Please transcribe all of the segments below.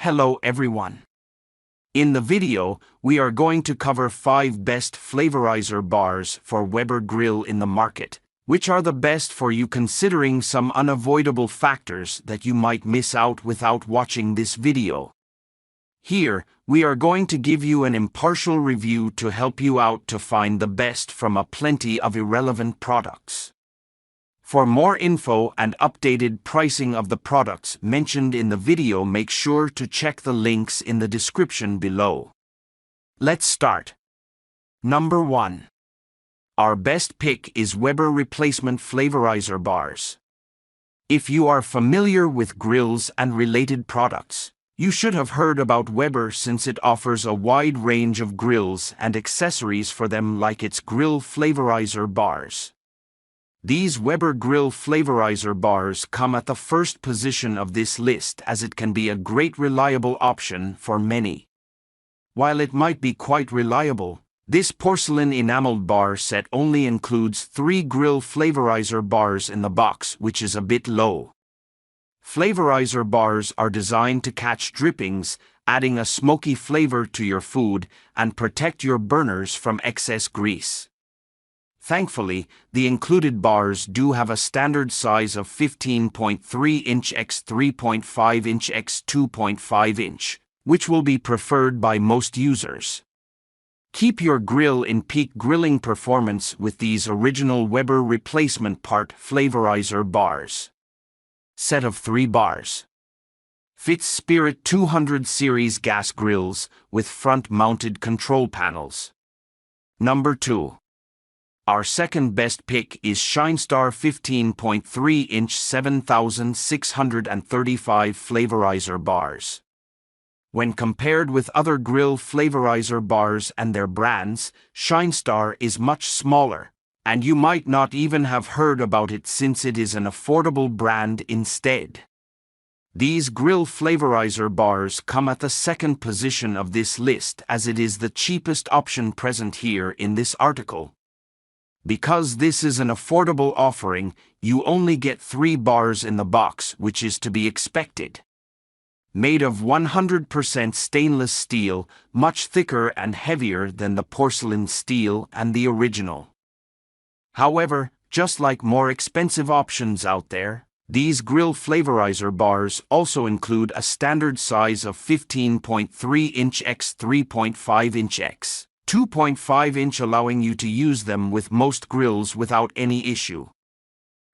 Hello everyone. In the video, we are going to cover 5 best Flavorizer bars for Weber grill in the market, which are the best for you considering some unavoidable factors that you might miss out without watching this video. Here, we are going to give you an impartial review to help you out to find the best from a plenty of irrelevant products. For more info and updated pricing of the products mentioned in the video, make sure to check the links in the description below. Let's start. Number 1. Our best pick is Weber Replacement Flavorizer Bars. If you are familiar with grills and related products, you should have heard about Weber since it offers a wide range of grills and accessories for them, like its Grill Flavorizer Bars. These Weber Grill Flavorizer Bars come at the first position of this list as it can be a great reliable option for many. While it might be quite reliable, this porcelain enameled bar set only includes 3 Grill Flavorizer Bars in the box, which is a bit low. Flavorizer bars are designed to catch drippings, adding a smoky flavor to your food and protect your burners from excess grease. Thankfully, the included bars do have a standard size of 15.3 inch x 3.5 inch x 2.5 inch, which will be preferred by most users. Keep your grill in peak grilling performance with these original Weber Replacement Part Flavorizer Bars. Set of 3 bars. Fits Spirit 200 series gas grills with front-mounted control panels. Number 2. Our second best pick is SHINESTAR 15.3 inch 7635 Flavorizer Bars. When compared with other grill Flavorizer bars and their brands, SHINESTAR is much smaller, and you might not even have heard about it since it is an affordable brand instead. These Grill Flavorizer Bars come at the second position of this list as it is the cheapest option present here in this article. Because this is an affordable offering, you only get 3 bars in the box, which is to be expected. Made of 100% stainless steel, much thicker and heavier than the porcelain steel and the original. However, just like more expensive options out there, these Grill Flavorizer Bars also include a standard size of 15.3 inch x 3.5 inch x 2.5 inch, allowing you to use them with most grills without any issue.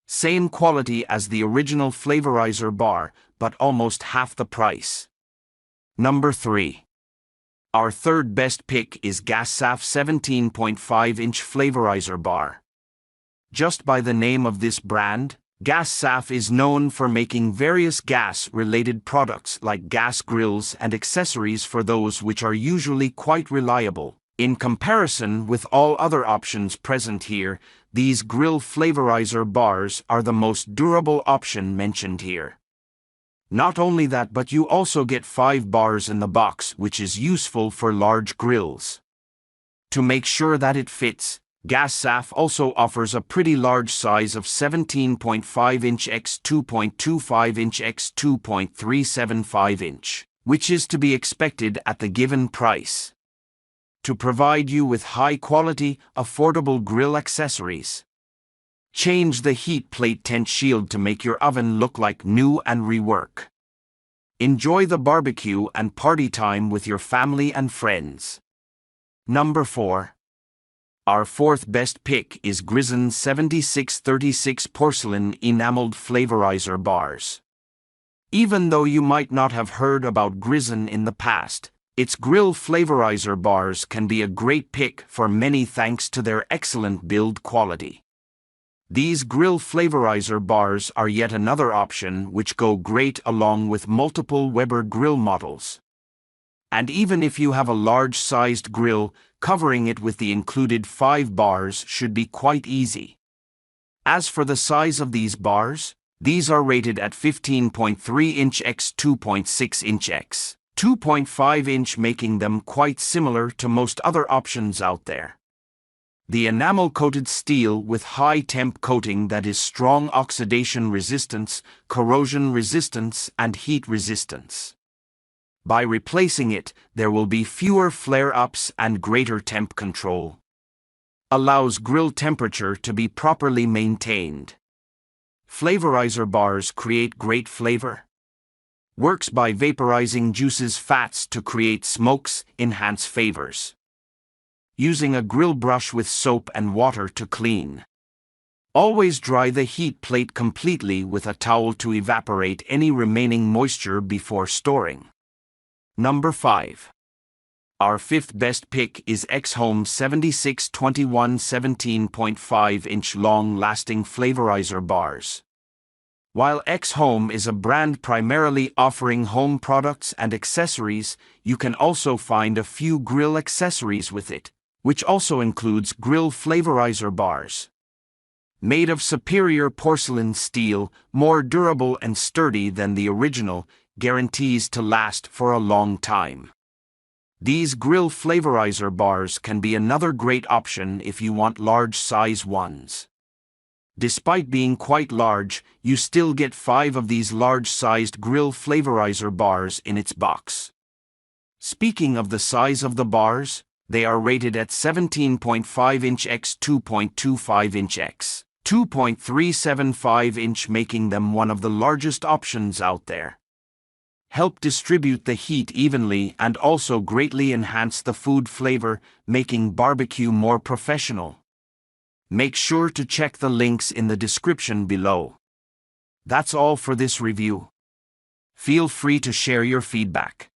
Same quality as the original Flavorizer bar, but almost half the price. Number 3. Our third best pick is GasSaf 17.5 inch Flavorizer Bar. Just by the name of this brand, GasSaf is known for making various gas-related products like gas grills and accessories for those, which are usually quite reliable. In comparison with all other options present here, these Grill Flavorizer Bars are the most durable option mentioned here. Not only that, but you also get 5 bars in the box, which is useful for large grills. To make sure that it fits, GasSaf also offers a pretty large size of 17.5 inch x 2.25 inch x 2.375 inch, which is to be expected at the given price, to provide you with high-quality, affordable grill accessories. Change the heat plate tent shield to make your oven look like new and rework. Enjoy the barbecue and party time with your family and friends. Number 4. Our fourth best pick is Grisun 7636 Porcelain Enameled Flavorizer Bars. Even though you might not have heard about Grisun in the past, its Grill Flavorizer Bars can be a great pick for many thanks to their excellent build quality. These Grill Flavorizer Bars are yet another option which go great along with multiple Weber grill models. And even if you have a large-sized grill, covering it with the included 5 bars should be quite easy. As for the size of these bars, these are rated at 15.3 inch x 2.6 inch x 2.5 inch, making them quite similar to most other options out there. The enamel-coated steel with high-temp coating that is strong oxidation resistance, corrosion resistance, and heat resistance. By replacing it, there will be fewer flare-ups and greater temp control. Allows grill temperature to be properly maintained. Flavorizer bars create great flavor. Works by vaporizing juices fats to create smokes, enhance flavors. Using a grill brush with soap and water to clean. Always dry the heat plate completely with a towel to evaporate any remaining moisture before storing. Number 5. Our fifth best pick is X-Home 7621 17.5-inch long-lasting Flavorizer Bars. While X-Home is a brand primarily offering home products and accessories, you can also find a few grill accessories with it, which also includes grill Flavorizer Bars. Made of superior porcelain steel, more durable and sturdy than the original, guarantees to last for a long time. These grill Flavorizer Bars can be another great option if you want large size ones. Despite being quite large, you still get 5 of these large-sized grill Flavorizer Bars in its box. Speaking of the size of the bars, they are rated at 17.5-inch x 2.25-inch x 2.375-inch, making them one of the largest options out there. Help distribute the heat evenly and also greatly enhance the food flavor, making barbecue more professional. Make sure to check the links in the description below. That's all for this review. Feel free to share your feedback.